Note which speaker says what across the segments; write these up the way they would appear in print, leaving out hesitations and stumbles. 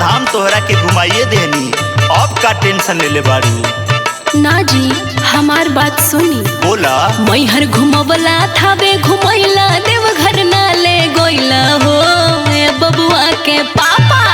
Speaker 1: धाम तोहरा के घुमाइए देनी, अब का टेंशन ले ले बारू।
Speaker 2: ना जी हमार बात सुनी।
Speaker 1: बोला।
Speaker 2: मैहर घुमवला थावे घुमैला देवघर ना ले गोइला हो ए बबुआ के पापा।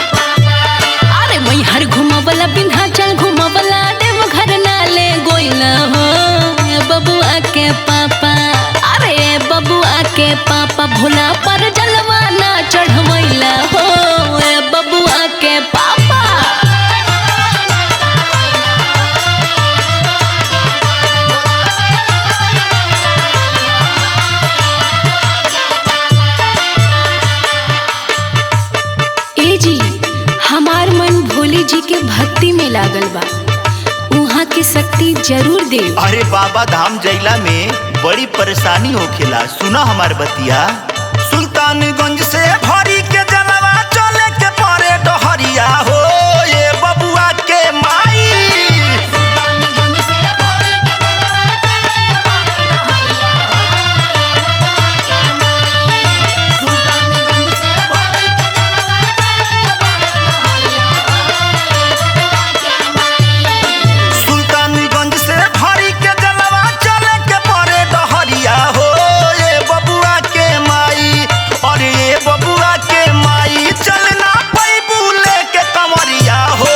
Speaker 2: अरे मैहर घुमवला विंध्याचल घुमवला देवघर ना ले गोइला हो ए बबुआ के पापा। अरे बबुआ के पापा भोला पर जलवा ना चढ़वैला हो ए बबुआ के पापा। ए जी हमार मन भोले जी के भक्ति में लागल बा, उहाँ की शक्ति जरूर दे।
Speaker 1: अरे बाबा धाम जैला में बड़ी परेशानी होखेला, सुना हमार बतिया। सुल्तानगंज से भरी के जलवा चले के परे डहरिया हो ये बबुआ के माई। सुल्तानगंज से भरी के जलवा चले के परे डहरिया हो ये बबुआ के माई। और ये बबुआ के माई चलना पैबू लेके कमरिया हो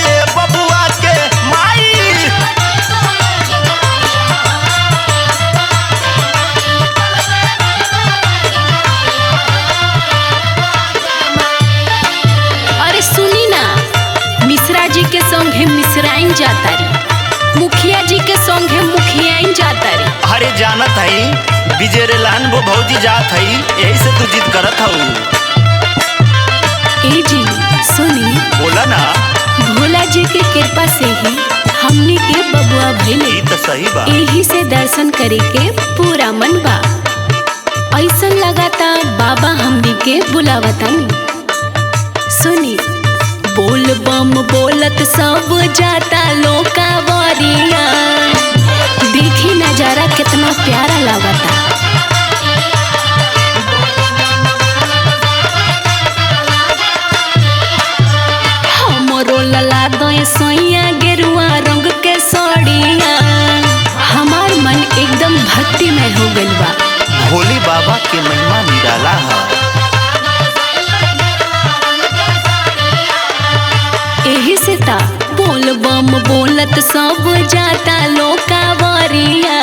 Speaker 1: ये बबुआ के माई।
Speaker 2: अरे सुनी ना, मिश्रा जी के संगे मिश्राइन जाता री, मुखिया जी के संगे मुखियाइन जाता री।
Speaker 1: अरे जानत हई बिजरेलान वो भौजी जात हई, यही से तू जिद करत हऊ।
Speaker 2: ए जी सुनी,
Speaker 1: बोला ना।
Speaker 2: भोला जी के कृपा से ही हमने के बबुआ भइले,
Speaker 1: ई तो सही बा।
Speaker 2: यही से दर्शन करे के पूरा मन बा। ऐसन लगाता बाबा हमनी के बुलावतानी। सुनी, बोल बम बोलत सब जाता लोकावरिया, देखी नजारा कितना प्यारा लागता। हमरो लला दोए सोइया गेरुआ रंग के साड़िया, हमार मन एकदम भक्तिमय हो गइल बा।
Speaker 1: भोले बाबा के महिमा निराला है।
Speaker 2: एही से ता बोल बम बोलत सब जाता लोकावरिया,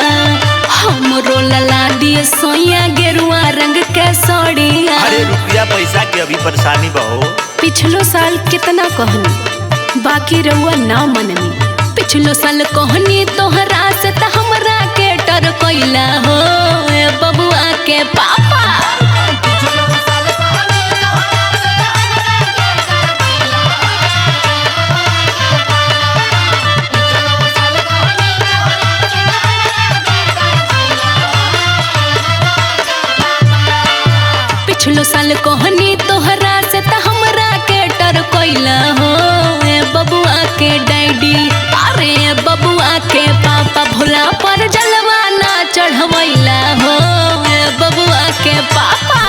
Speaker 2: हमरो लला दिए सोइया गेरुआ रंग के साड़िया।
Speaker 1: अरे रुपया पैसा के अभी परेशानी बहो।
Speaker 2: पिछलो साल कितना कहनी, बाकी रहुआ ना मननी। पिछलो साल कहनी तोहरा से त हमरा के डर कैला हो ए बबुआ के पापा। पिछलो साल कहनी तोहरा से त हमरा के डर कैला हो ए बबुआ के डैडी। अरे बबुआ के पापा भोला पर जलवा ना चढ़वैला हो ए बबुआ के पापा।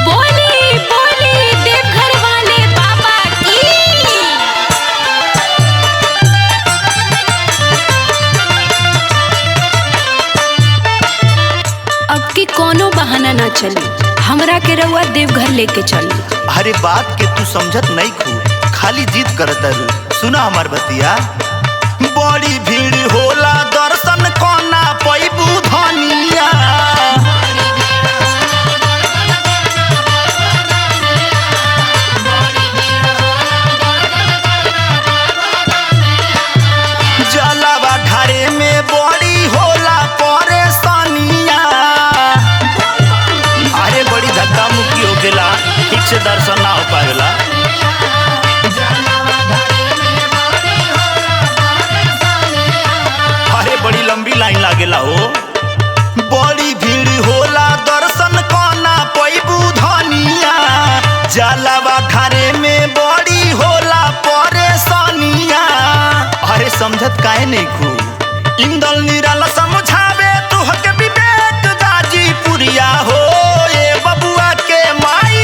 Speaker 2: बोली बोली देवघर वाले बाबा की। अब की कोनो बहाना ना चली, हमरा के रउआ देवघर लेके चली।
Speaker 1: अरे बात के तू समझत नहीं खू, खाली जिद करत रू। सुना हमार बतिया। बड़ी भीड़ होला दर्शन कोना पैबू धनिया। जलावा ढारे में बड़ी होला परेशानिया। अरे बड़ी धक्का मुक्की हो गेला। से दर्शन ना हो पावेला। अरे बड़ी लंबी लाइन लागेला हो, बड़ी भीड़ होला दर्शन करना पैबू धनिया, जलवा ढारे में बड़ी होला परेशानिया। अरे समझत काहे नहीं खू, इंदल निराला समझावे तुहके विवेक गाजीपुरिया हो ए बबुआ के माई।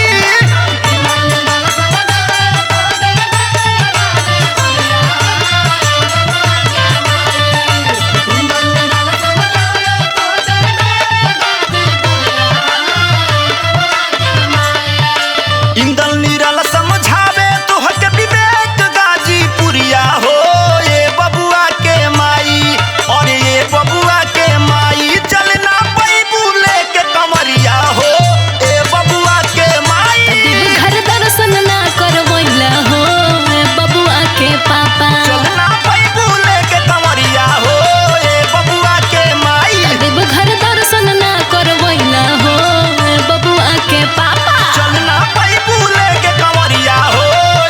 Speaker 1: इंदल निराला समझावे तुहके विवेक गाजीपुरिया हो ए बबुआ के माई। और ये बबुआ के माई चलना पैबू लेके कमरिया हो ए बबुआ के माई।
Speaker 2: घर दर्शन ना करवैला हो ए बबुआ के पापा,
Speaker 1: चलना पैबू लेके कमरिया हो ए बबुआ के माई।
Speaker 2: घर दर्शन ना करवैला हो ए बबुआ के पापा,
Speaker 1: चलना पैबू लेके कमरिया हो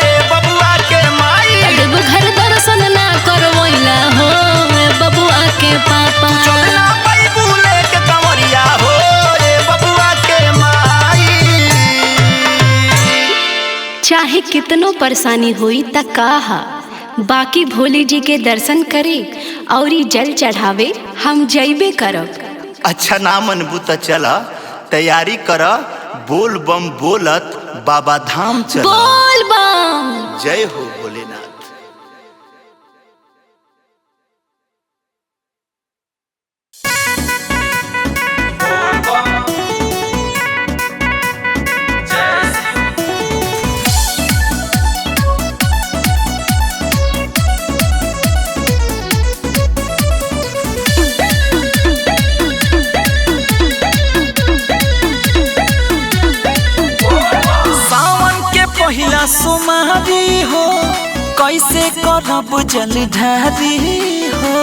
Speaker 1: ए बबुआ के माई।
Speaker 2: घर दर्शन ना करवैला हो ए बबुआ के पापा,
Speaker 1: चलना पैबू लेके कमरिया हो ए बबुआ के माई।
Speaker 2: चाहे कितनो परेशानी हुई त कहा, बाकी भोले जी के दर्शन करे और जल चढ़ावे हम जइबे करब।
Speaker 1: अच्छा ना मनबू त चला, तैयारी कर, बोल बम बोलत बाबा धाम चल।
Speaker 2: बोल बम।
Speaker 1: जय हो भोलेनाथ।
Speaker 3: सावन के पहिला सोमवारी हो, कैसे करब जल ढारी हो।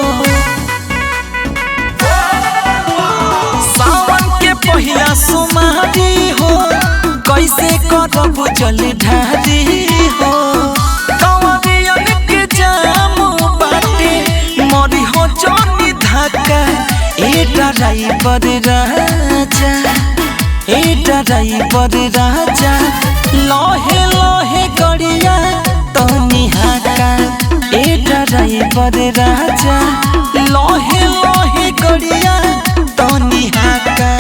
Speaker 3: सावन के पहिला सोमवारी हो, कैसे करब जल ढारी हो। कंवरियन के जाम बाटे, मरी हो जनी धक्का, ए ड्राइवर राजा, ए ड्राइवर राजा, लहे लहे गड़िया तनी हाका। ए ड्राइवर राजा, लहे लहे गड़िया तनी हाका।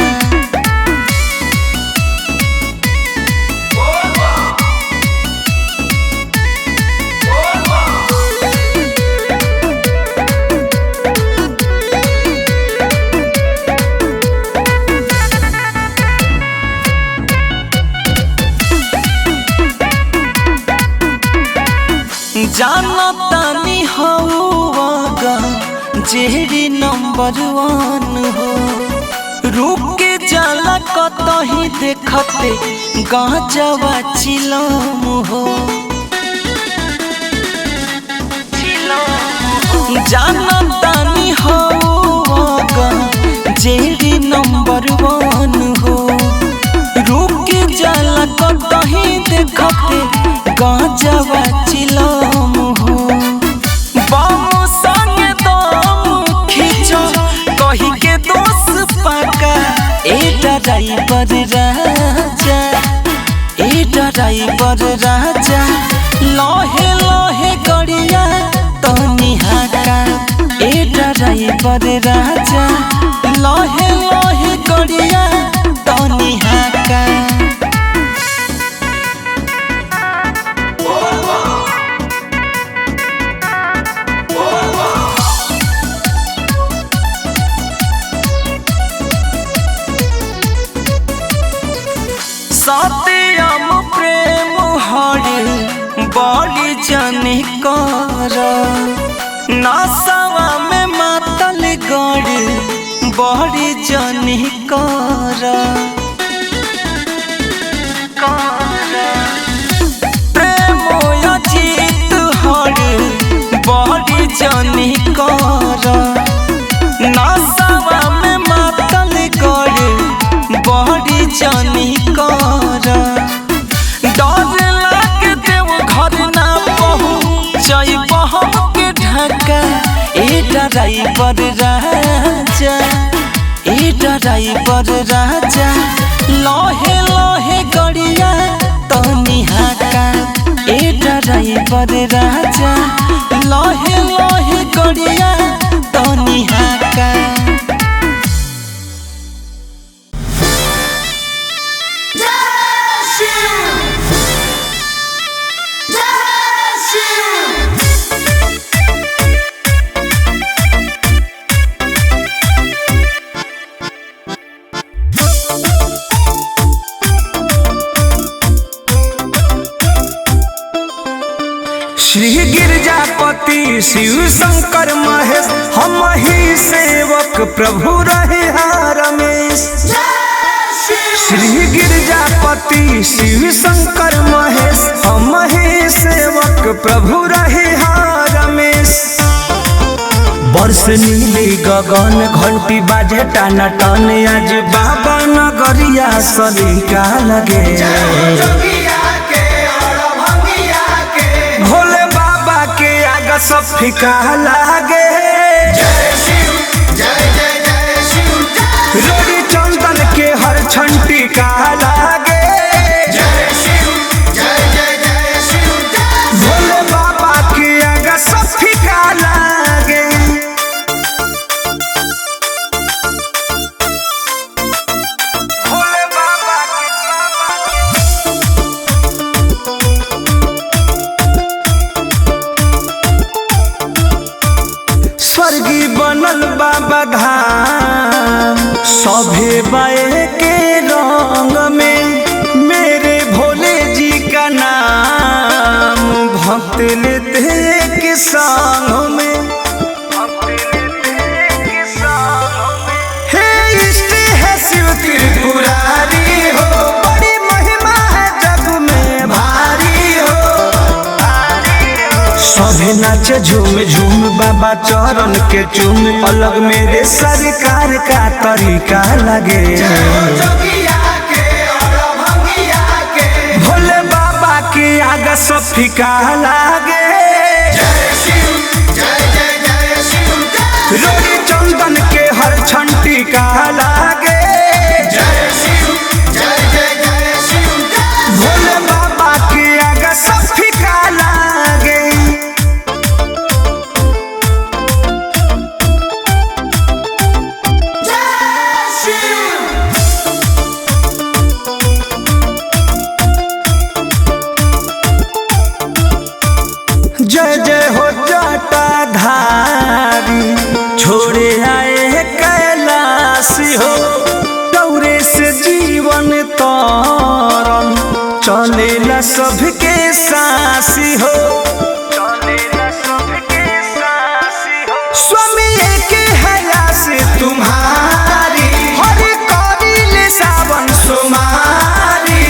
Speaker 3: जाना तानी हवा जेरी नंबर 1 हो, रुक के जाला कतही देखते गाजवा चिलम हो। जाना तानी हवा जेरी नंबर 1 हो, रुक के जाला कतही देखते गाजवा चिलम हो। बम संग दम खींचो कही के दोस्त पाका। ए ड्राइवर राजा, ए ड्राइवर राजा, लहे लहे गड़िया तनी हाका। ए ड्राइवर राजा, लहे लहे गड़िया तनी हाका। सत्यम प्रेम हरि बड़ी जनी कर, नशवा में मातल गड़ बड़ी जनी कर। प्रेम अजीत हरि बड़ी जनी कर, नशवा में मातल गड़ बड़ी जनी कर। ड्राइवर राजा, ए ड्राइवर राजा, लोहे लोहे गड़िया तनी हाका, ए ड्राइवर राजा, लोहे लोहे गड़िया तनी हाका। श्री गिरजापति शिव शंकर महेश, हम ही सेवक प्रभु रहे रमेश। श्री गिरजापति शिव शंकर महेश, हम ही सेवक प्रभु रहे रमेश। वर्ष नीली गगन घंटी बाजे टाना टन, आज बाबा नगरिया सलीका लगे। भोले बाबा के आगे सब फीका लागे।
Speaker 1: जय शिव जय जय जय शिव,
Speaker 3: रोड़ी चंदन के हर छंटी का लागे।
Speaker 1: जय शिव जय जय जय शिव,
Speaker 3: भोले बाबा के आगे सब फीका लागे। भोले बाबा स्वर्गी बनल बाबा धाम, सभे बाए के रंग में, मेरे भोले जी का नाम भक्त लेते के संग में। हे इष्ट है शिव त्रिपुरारी हो, बड़ी महिमा है जग में भारी हो। सभे नाचे झूम झूम बाबा चरण के चूम, अलग मेरे सरकार का तरीका लगे। भोले बाबा के आगे सब फीका लागे।
Speaker 1: जय शिव जय जय जय शिव,
Speaker 3: रोड़ी चंदन के हर छंटी का लागे।
Speaker 1: जय शिव जय जय जय शिव,
Speaker 3: भोले बाबा के आगे सब फीका लागे। जय जय हो जटाधारी, छोड़े आए कैलाशी हो। दौरे से जीवन तरल, चलेला सबके सासी हो। स्वामी एक हया से तुम्हारी, हरि करिले सावन सुमारी।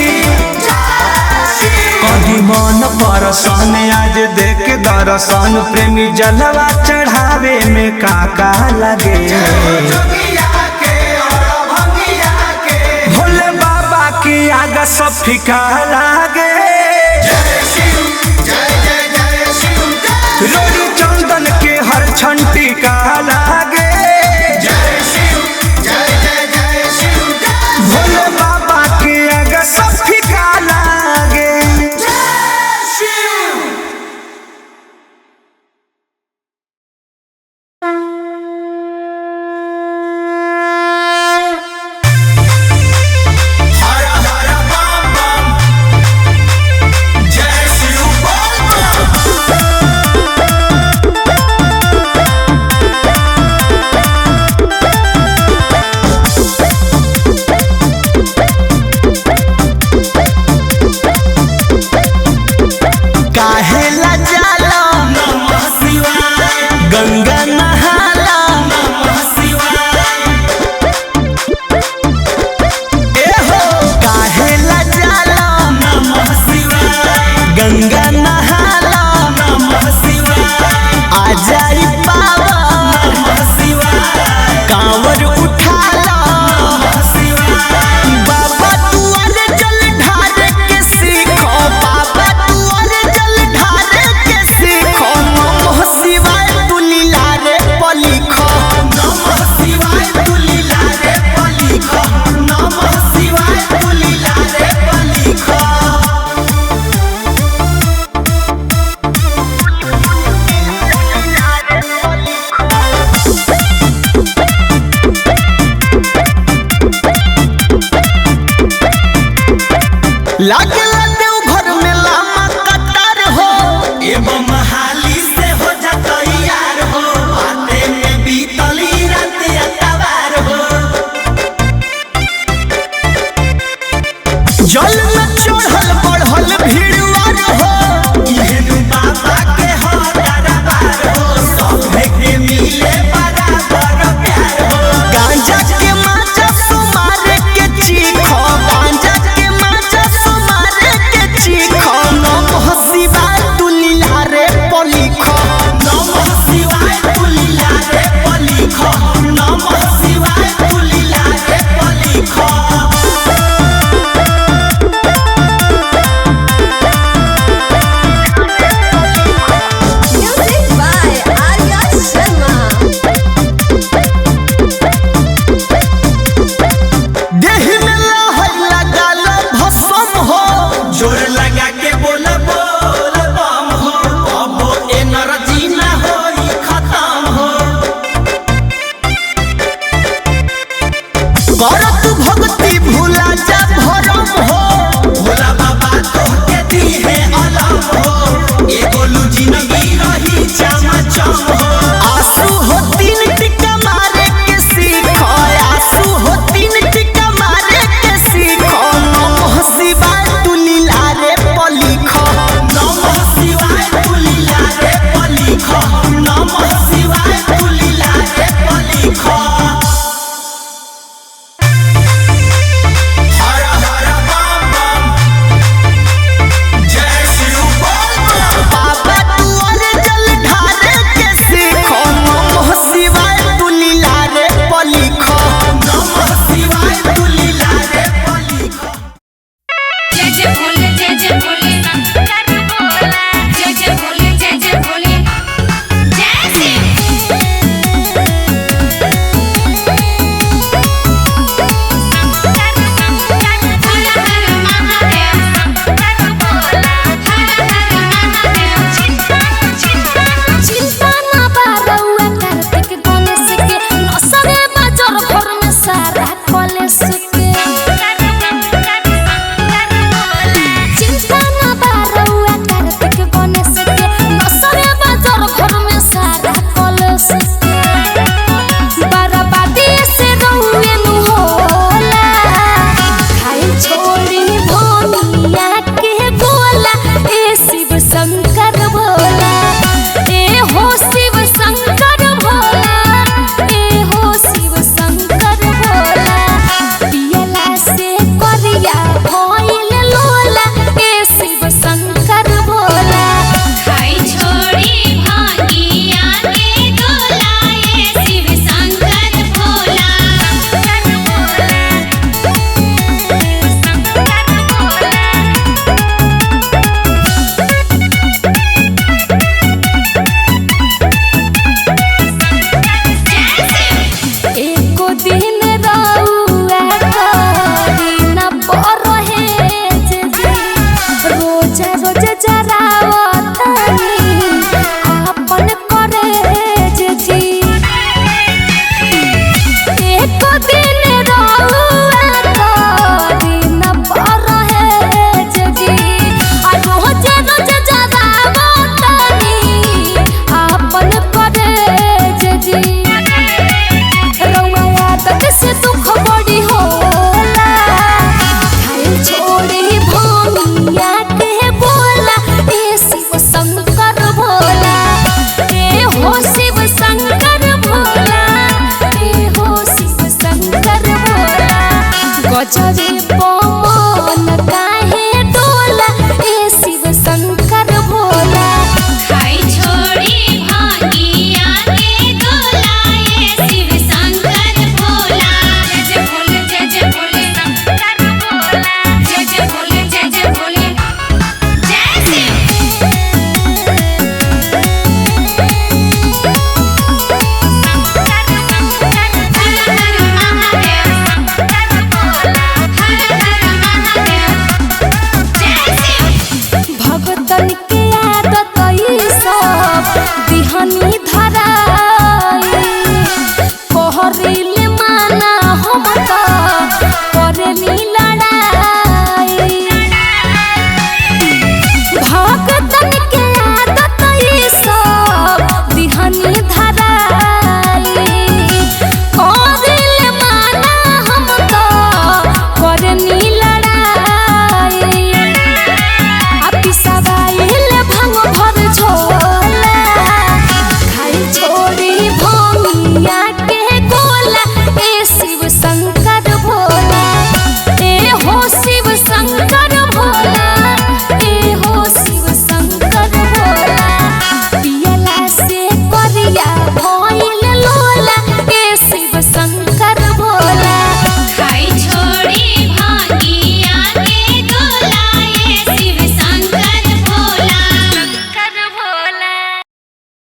Speaker 3: कदी मन परसन आज देख दर्शन, प्रेमी जलवा चढ़ावे में काका लगे। भोले बाबा की आगे सब फीका लागे।
Speaker 1: जय शिव जय जय जय शिव,
Speaker 3: रोड़ी चंदन के हर छंटी का लागे।
Speaker 1: जय शिव जय जय जय शिव,
Speaker 3: भोले बाबा के आगे सब फीका लागे।
Speaker 1: हर हर बम बम,
Speaker 3: लागे